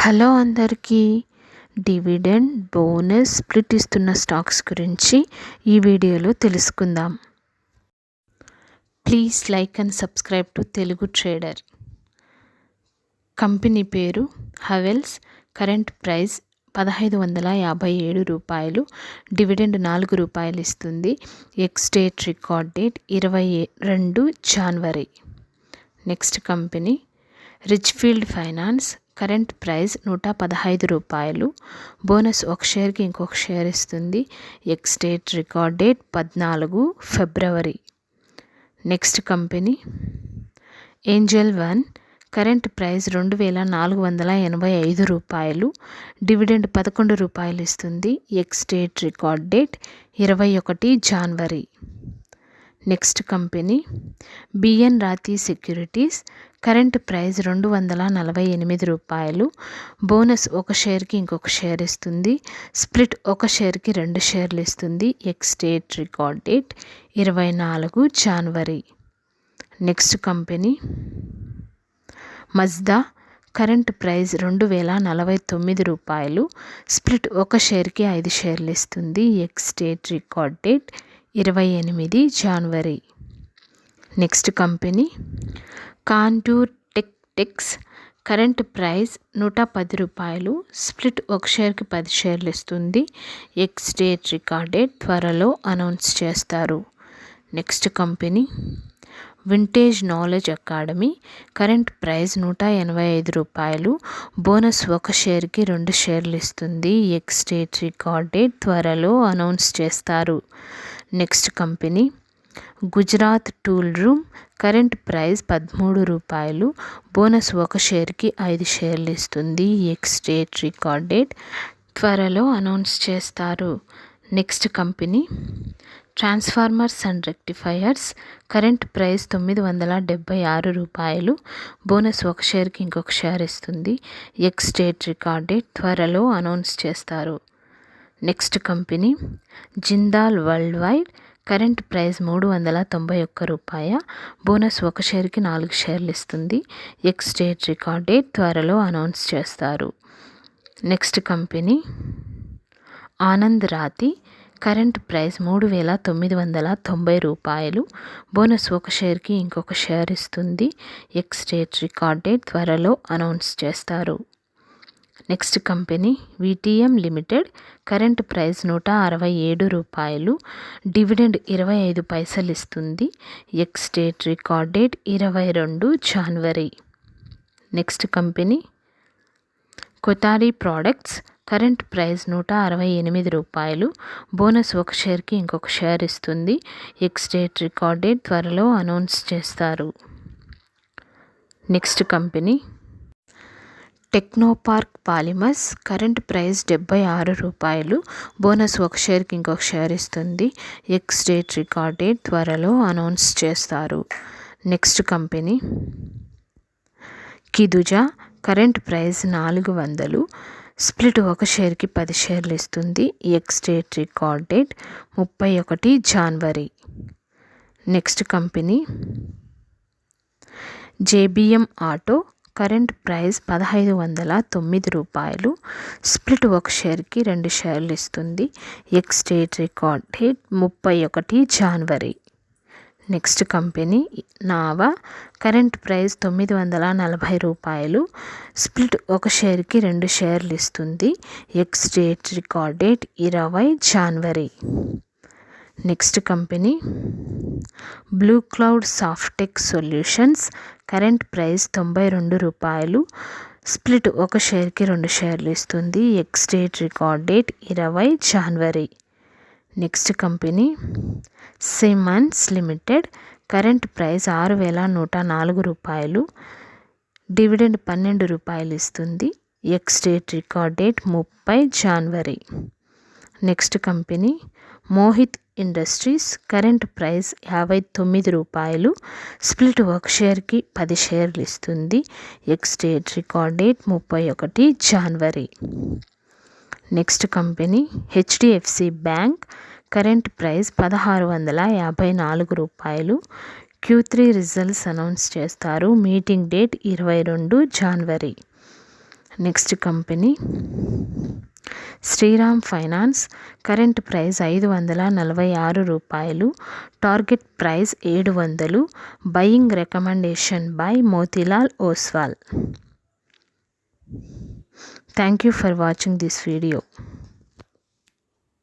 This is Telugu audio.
హలో అందరికీ. డివిడెండ్, బోనస్, స్ప్లిట్ ఇస్తున్న స్టాక్స్ గురించి ఈ వీడియోలో తెలుసుకుందాం. Please like and subscribe to Telugu trader. Company పేరు హవెల్స్. Current price ₹1557. డివిడెండ్ ₹4 ఇస్తుంది. ఎక్స్ డేట్ రికార్డ్ డేట్ 22 జనవరి. Next company Richfield finance. Current price ₹115. Bonus ఒక షేర్కి ఇంకొక షేర్ ఇస్తుంది. ఎక్స్ డేట్ రికార్డ్ డేట్ 14 ఫిబ్రవరి. Next company angel one. Current price ₹2485. Dividend ₹11 ఇస్తుంది. ఎక్స్ డేట్ రికార్డ్ డేట్ 21 జనవరి. నెక్స్ట్ కంపెనీ బిఎన్ రాతి సెక్యూరిటీస్. Current price ₹248. బోనస్ ఒక షేర్కి ఇంకొక షేర్ ఇస్తుంది. స్ప్లిట్ ఒక షేర్కి 2 షేర్లు ఇస్తుంది. ఎక్స్ డేట్ రికార్డ్ డేట్ 24 జనవరి. Next company Mazda. Current price ₹2049. Split ఒక షేర్కి 5 షేర్లు ఇస్తుంది. ఎక్స్ డేట్ రికార్డ్ డేట్ 28 జనవరి. Next company Contour Tex. Current price ₹110. Split ఒక షేర్కి 10 షేర్లు ఇస్తుంది. ఎక్స్ డేట్ రికార్డ్ డేట్ త్వరలో అనౌన్స్ చేస్తారు. Next company Vintage Knowledge Academy. Current price ₹185. Bonus ఒక షేర్కి 2 షేర్లు ఇస్తుంది. ఎక్స్ డేట్ రికార్డ్ డేట్ త్వరలో అనౌన్స్ చేస్తారు. Next company Gujarat tool room. Current price ₹13. Bonus ఒక షేర్కి 5 షేర్లు ఇస్తుంది. ఎక్స్ డేట్ రికార్డ్ డేట్ త్వరలో అనౌన్స్ చేస్తారు. Next company transformers and rectifiers. Current price ₹976. Bonus ఒక షేర్కి ఇంకొక షేర్ ఇస్తుంది. ఎక్స్ డేట్ రికార్డ్ డేట్ త్వరలో అనౌన్స్ చేస్తారు. Next company Jindal world wide. Current price ₹391. Bonus ఒక షేర్కి 4 షేర్లు ఇస్తుంది. ఎక్స్ డేట్ రికార్డ్ డేట్ త్వరలో అనౌన్స్ చేస్తారు. నెక్స్ట్ కంపెనీ ఆనంద్ రాతి. Current price ₹3990. బోనస్ ఒక షేర్కి ఇంకొక షేర్ ఇస్తుంది. ఎక్స్ డేట్ రికార్డ్ డేట్ త్వరలో అనౌన్స్ చేస్తారు. Next company VTM limited. Current price ₹167. Dividend 25 పైసలు ఇస్తుంది. ఎక్స్ డేట్ రికార్డ్ డేట్ 22 జనవరి. Next company Kothari products. Current price ₹168. Bonus ఒక షేర్కి ఇంకొక షేర్ ఇస్తుంది. ఎక్స్ డేట్ రికార్డ్ డేట్ త్వరలో అనౌన్స్ చేస్తారు. Next company Technopark Polymers. Current price ₹76. Bonus ఒక షేర్కి ఇంకొక షేర్ ఇస్తుంది. ఎక్స్ డేట్ రికార్డ్ డేట్ త్వరలో అనౌన్స్ చేస్తారు. Next company కిదుజా. Current price $400. Split ఒక షేర్కి 10 షేర్లు ఇస్తుంది. ఎక్స్ డేట్ రికార్డ్ డేట్ 31 జనవరి. Next company JBM auto. Current price $1509. Split ఒక షేర్కి 2 షేర్లు ఇస్తుంది. ఎక్స్ డేట్ రికార్డ్ డేట్ 31 జనవరి. Next company Nava. Current price $940. Split ఒక షేర్కి 2 షేర్లు ఇస్తుంది. ఎక్స్ డేట్ రికార్డ్ డేట్ 20 జనవరి. Next company blue cloud softech solutions. Current price $92. Split ఒక షేర్కి 2 షేర్లు ఇస్తుంది. ఎక్స్ డేట్ రికార్డ్ డేట్ 20 జనవరి. Next company Siemens limited. Current price $6104. Dividend $12 ఇస్తుంది. ఎక్స్ డేట్ రికార్డ్ డేట్ 30 జనవరి. Next company Mohit industries. Current price $59. Split ఒక షేర్కి 10 షేర్లు ఇస్తుంది. ఎక్స్ డేట్ రికార్డ్ డేట్ 31 జనవరి. Next company HDFC bank. Current price $1654. Q3 results announce చేస్తారు. మీటింగ్ డేట్ 22 జనవరి. Next company Shriram finance. Current price 546 రూపాయలు, target price 700. Buying recommendation by Motilal Oswal. Thank you for watching this video.